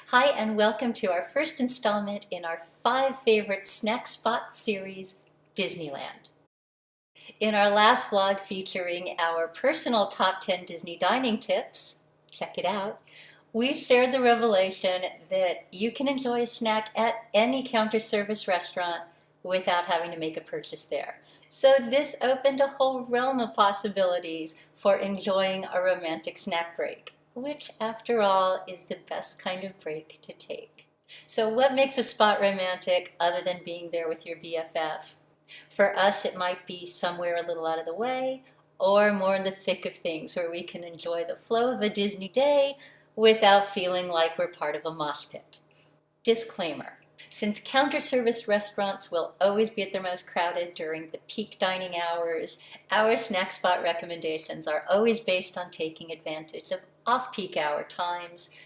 Hi, and welcome to our first installment in our 5 favorite snack spots series, Disneyland. In our last vlog featuring our personal top 10 Disney dining tips, check it out, we shared the revelation that you can enjoy a snack at any counter service restaurant without having to make a purchase there. So this opened a whole realm of possibilities for enjoying a romantic snack break, which after all is the best kind of break to take. So what makes a spot romantic other than being there with your BFF? For us, it might be somewhere a little out of the way, or more in the thick of things where we can enjoy the flow of a Disney day without feeling like we're part of a mosh pit. Disclaimer. Since counter service restaurants will always be at their most crowded during the peak dining hours, our snack spot recommendations are always based on taking advantage of off-peak hour times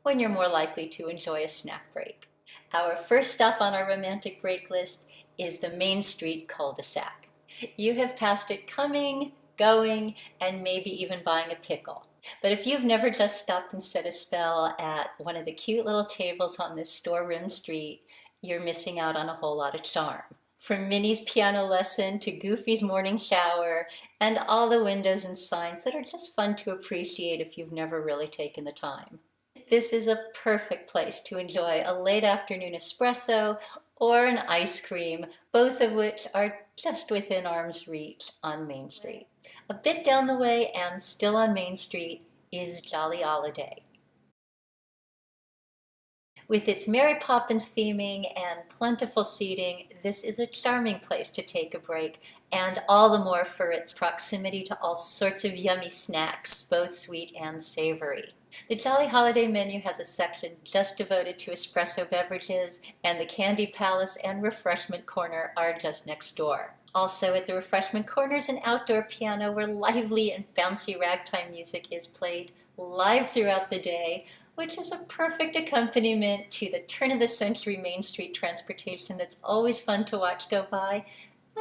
when you're more likely to enjoy a snack break. Our first stop on our romantic break list is the Main Street cul-de-sac. You have passed it coming, going, and maybe even buying a pickle. But if you've never just stopped and set a spell at one of the cute little tables on this store-rimmed street, you're missing out on a whole lot of charm. From Minnie's piano lesson to Goofy's morning shower, and all the windows and signs that are just fun to appreciate if you've never really taken the time. This is a perfect place to enjoy a late afternoon espresso or an ice cream, both of which are just within arm's reach on Main Street. A bit down the way and still on Main Street is Jolly Holiday. With its Mary Poppins theming and plentiful seating, this is a charming place to take a break, and all the more for its proximity to all sorts of yummy snacks, both sweet and savory. The Jolly Holiday menu has a section just devoted to espresso beverages, and the Candy Palace and Refreshment Corner are just next door. Also at the Refreshment Corner is an outdoor piano where lively and bouncy ragtime music is played live throughout the day, which is a perfect accompaniment to the turn-of-the-century Main Street transportation that's always fun to watch go by,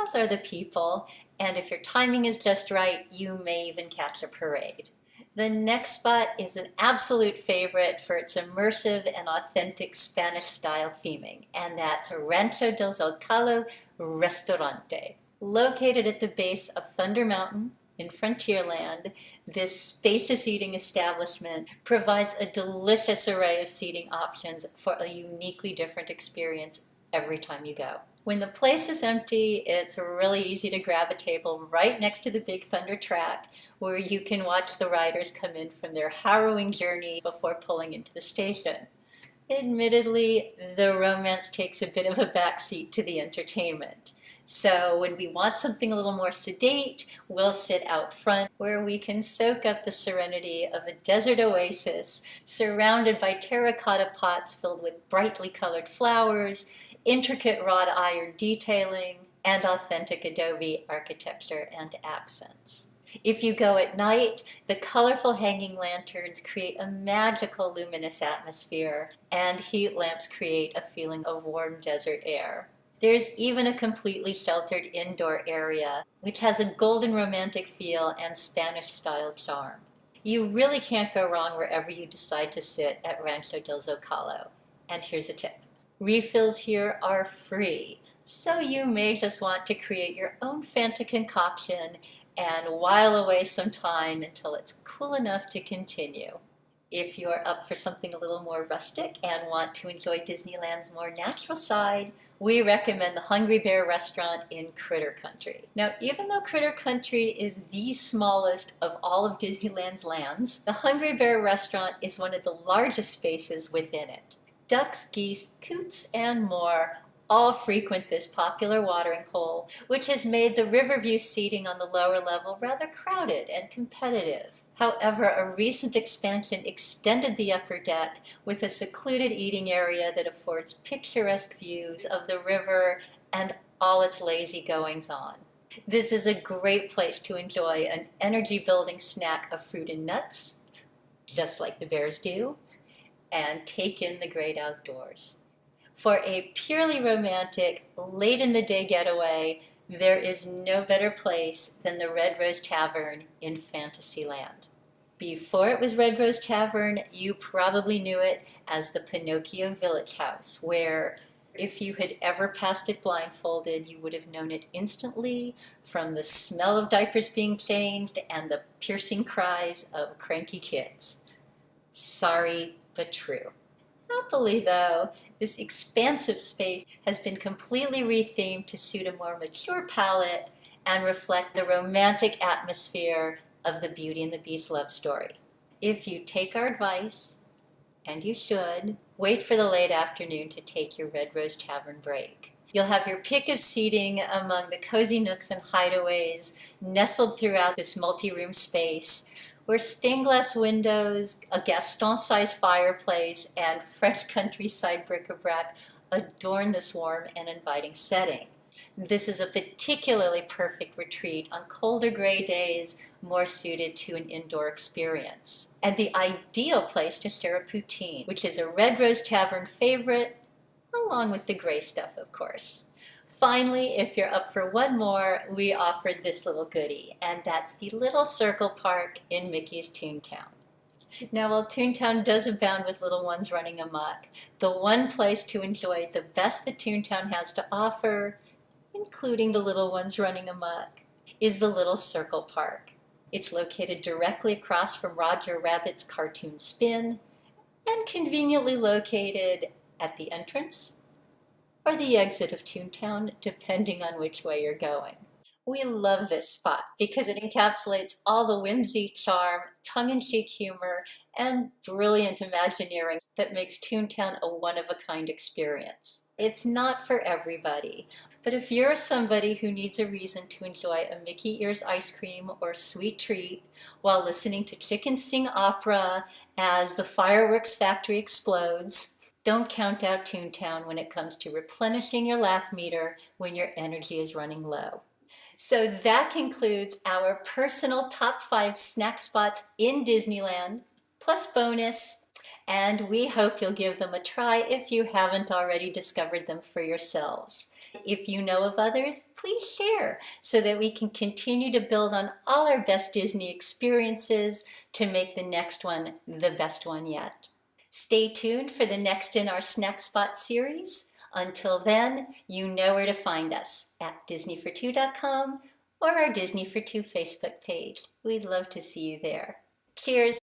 as are the people, and if your timing is just right, you may even catch a parade. The next spot is an absolute favorite for its immersive and authentic Spanish-style theming, and that's Rancho del Zocalo Restaurante. Located at the base of Thunder Mountain in Frontierland, this spacious eating establishment provides a delicious array of seating options for a uniquely different experience every time you go. When the place is empty, it's really easy to grab a table right next to the Big Thunder track where you can watch the riders come in from their harrowing journey before pulling into the station. Admittedly, the romance takes a bit of a backseat to the entertainment. So when we want something a little more sedate, we'll sit out front where we can soak up the serenity of a desert oasis surrounded by terracotta pots filled with brightly colored flowers, intricate wrought iron detailing, and authentic adobe architecture and accents. If you go at night, the colorful hanging lanterns create a magical luminous atmosphere, and heat lamps create a feeling of warm desert air. There's even a completely sheltered indoor area, which has a golden romantic feel and Spanish-style charm. You really can't go wrong wherever you decide to sit at Rancho del Zocalo. And here's a tip. Refills here are free, so you may just want to create your own Fanta concoction and while away some time until it's cool enough to continue. If you're up for something a little more rustic and want to enjoy Disneyland's more natural side, we recommend the Hungry Bear restaurant in Critter Country. Now, even though Critter Country is the smallest of all of Disneyland's lands, the Hungry Bear restaurant is one of the largest spaces within it. Ducks, geese, coots, and more all frequent this popular watering hole, which has made the Riverview seating on the lower level rather crowded and competitive. However, a recent expansion extended the upper deck with a secluded eating area that affords picturesque views of the river and all its lazy goings-on. This is a great place to enjoy an energy-building snack of fruit and nuts, just like the bears do, and take in the great outdoors. For a purely romantic, late-in-the-day getaway, there is no better place than the Red Rose Tavern in Fantasyland. Before it was Red Rose Tavern, you probably knew it as the Pinocchio Village House, where if you had ever passed it blindfolded, you would have known it instantly from the smell of diapers being changed and the piercing cries of cranky kids. Sorry, but true. Happily, though, this expansive space has been completely rethemed to suit a more mature palette and reflect the romantic atmosphere of the Beauty and the Beast love story. If you take our advice, and you should, wait for the late afternoon to take your Red Rose Tavern break. You'll have your pick of seating among the cozy nooks and hideaways nestled throughout this multi-room space, where stained glass windows, a Gaston-sized fireplace, and French countryside bric-a-brac adorn this warm and inviting setting. This is a particularly perfect retreat on colder gray days, more suited to an indoor experience. And the ideal place to share a poutine, which is a Red Rose Tavern favorite, along with the gray stuff, of course. Finally, if you're up for one more, we offer this little goodie, and that's the Little Circle Park in Mickey's Toontown. Now, while Toontown does abound with little ones running amok, the one place to enjoy the best that Toontown has to offer, including the little ones running amok, is the Little Circle Park. It's located directly across from Roger Rabbit's Cartoon Spin and conveniently located at the entrance or the exit of Toontown, depending on which way you're going. We love this spot because it encapsulates all the whimsy, charm, tongue-in-cheek humor, and brilliant Imagineering that makes Toontown a one-of-a-kind experience. It's not for everybody, but if you're somebody who needs a reason to enjoy a Mickey Ears ice cream or sweet treat while listening to chickens sing opera as the fireworks factory explodes, don't count out Toontown when it comes to replenishing your laugh meter when your energy is running low. So that concludes our personal top 5 snack spots in Disneyland, plus bonus, and we hope you'll give them a try if you haven't already discovered them for yourselves. If you know of others, please share so that we can continue to build on all our best Disney experiences to make the next one the best one yet. Stay tuned for the next in our Snack Spot series. Until then, you know where to find us at disneyfor2.com or our Disney for 2 Facebook page. We'd love to see you there. Cheers!